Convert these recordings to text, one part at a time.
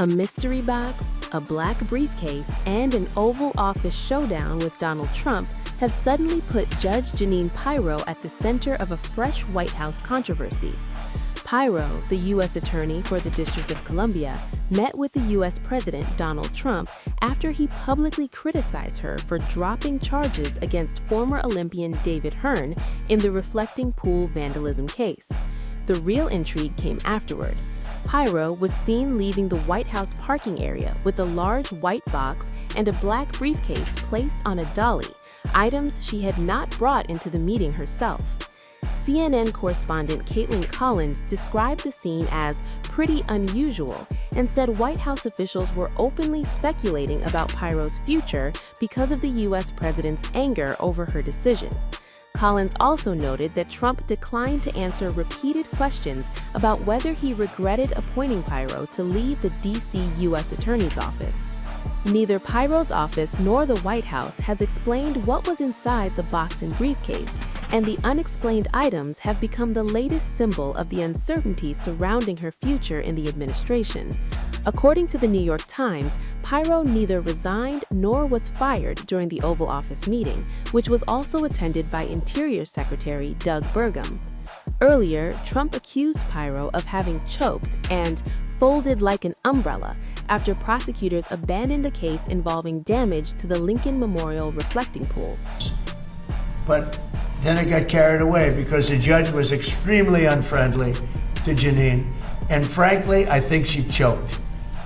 A mystery box, a black briefcase, and an Oval Office showdown with Donald Trump have suddenly put Judge Jeanine Pirro at the center of a fresh White House controversy. Pirro, the U.S. Attorney for the District of Columbia, met with the U.S. President Donald Trump after he publicly criticized her for dropping charges against former Olympian David Hearn in the reflecting pool vandalism case. The real intrigue came afterward. Pirro was seen leaving the White House parking area with a large white box and a black briefcase placed on a dolly, items she had not brought into the meeting herself. CNN correspondent Caitlin Collins described the scene as pretty unusual and said White House officials were openly speculating about Pirro's future because of the U.S. president's anger over her decision. Collins also noted that Trump declined to answer repeated questions about whether he regretted appointing Pirro to lead the D.C. U.S. Attorney's Office. Neither Pirro's office nor the White House has explained what was inside the box and briefcase, and the unexplained items have become the latest symbol of the uncertainty surrounding her future in the administration. According to the New York Times, Pirro neither resigned nor was fired during the Oval Office meeting, which was also attended by Interior Secretary Doug Burgum. Earlier, Trump accused Pirro of having choked and folded like an umbrella after prosecutors abandoned a case involving damage to the Lincoln Memorial reflecting pool. But then it got carried away because the judge was extremely unfriendly to Jeanine. And frankly, I think she choked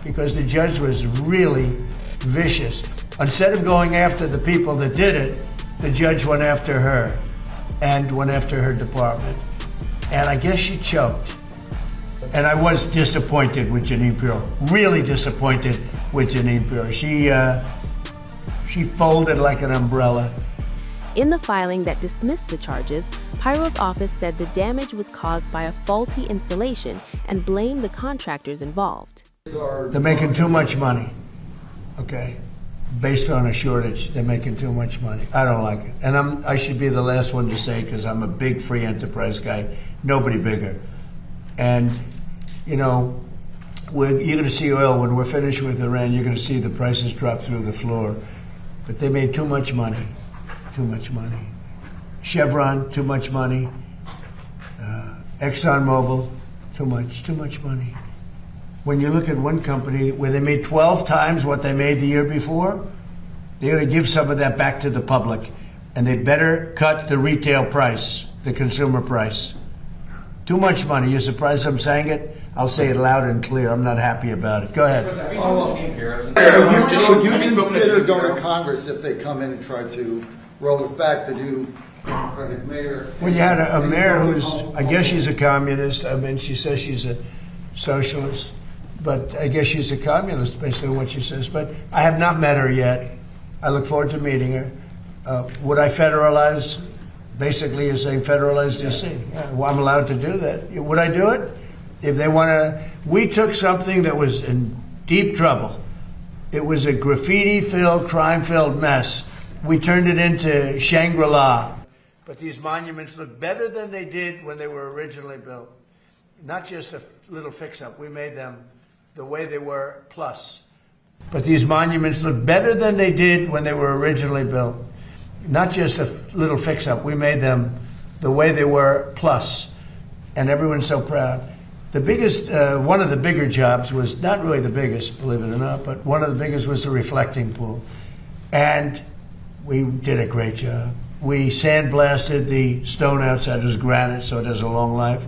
because the judge was really vicious. Instead of going after the people that did it, the judge went after her and went after her department. And I guess she choked. And I was disappointed with Jeanine Pirro, really disappointed with Jeanine Pirro. She folded like an umbrella. In the filing that dismissed the charges, Pirro's office said the damage was caused by a faulty installation and blamed the contractors involved. They're making too much money, okay? Based on a shortage, they're making too much money. I don't like it. And I should be the last one to say, because I'm a big free enterprise guy, nobody bigger. And, you know, you're going to see oil, when we're finished with Iran, you're going to see the prices drop through the floor. But they made too much money. Too much money. Chevron, too much money. ExxonMobil, too much money. When you look at one company where they made 12 times what they made the year before, they got to give some of that back to the public. And they better cut the retail price, the consumer price. Too much money. You're surprised I'm saying it? I'll say it loud and clear. I'm not happy about it. Go ahead. Would you consider going to Congress if they come in and try to roll it back, the new Democratic mayor? Well, you had a mayor who's, I guess she's a communist. I mean, she says she's a socialist, but I guess she's a communist based on what she says. But I have not met her yet. I look forward to meeting her. Would I federalize? Basically, you're saying federalize D.C. Yeah, well, I'm allowed to do that. Would I do it? If they want to, we took something that was in deep trouble. It was a graffiti-filled, crime-filled mess. We turned it into Shangri-La. But these monuments look better than they did when they were originally built. Not just a little fix-up. We made them the way they were, plus. But these monuments look better than they did when they were originally built. Not just a little fix-up. We made them the way they were, plus. And everyone's so proud. The biggest, one of the bigger jobs was, not really the biggest, believe it or not, but one of the biggest was the reflecting pool. And we did a great job. We sandblasted the stone outside. It was granite, so it has a long life.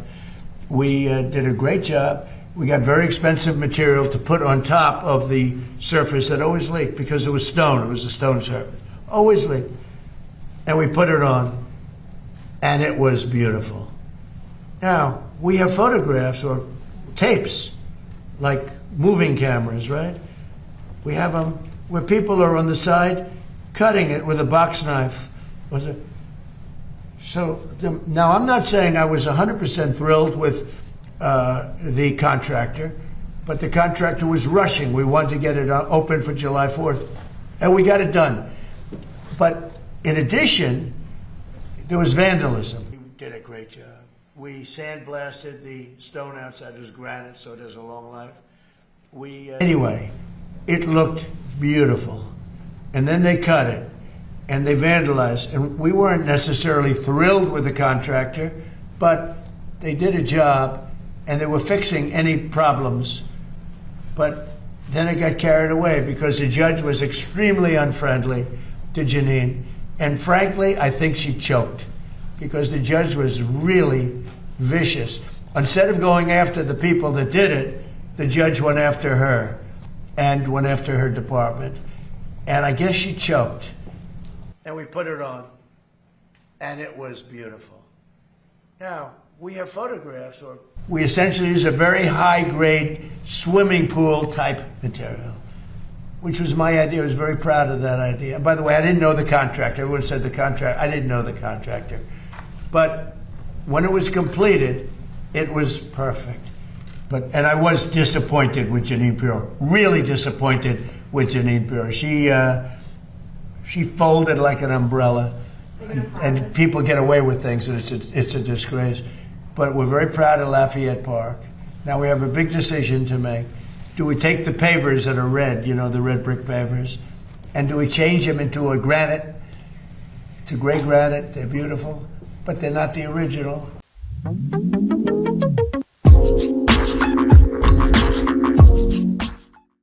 We did a great job. We got very expensive material to put on top of the surface that always leaked because it was stone. It was a stone surface. Always leaked. And we put it on, and it was beautiful. Now, we have photographs or tapes, like moving cameras, right? We have them where people are on the side cutting it with a box knife. Now, I'm not saying I was 100% thrilled with the contractor, but the contractor was rushing. We wanted to get it open for July 4th, and we got it done. But in addition, there was vandalism. We did a great job. We sandblasted the stone outside. It was granite, so it has a long life. Anyway, it looked beautiful. And then they cut it, and they vandalized. And we weren't necessarily thrilled with the contractor, but they did a job, and they were fixing any problems. But then it got carried away because the judge was extremely unfriendly to Jeanine. And frankly, I think she choked because the judge was really vicious. Instead of going after the people that did it, the judge went after her and went after her department. And I guess she choked. And we put it on, and it was beautiful. Now, we have photographs, or we essentially use a very high-grade swimming pool type material, which was my idea. I was very proud of that idea. And by the way, I didn't know the contractor. Everyone said the contractor. I didn't know the contractor. But when it was completed, it was perfect. And I was disappointed with Jeanine Pirro, really disappointed with Jeanine Pirro. She folded like an umbrella, and people get away with things, and it's a disgrace. But we're very proud of Lafayette Park. Now we have a big decision to make. Do we take the pavers that are red, the red brick pavers, and do we change them into a granite? It's a gray granite. They're beautiful, but they're not the original.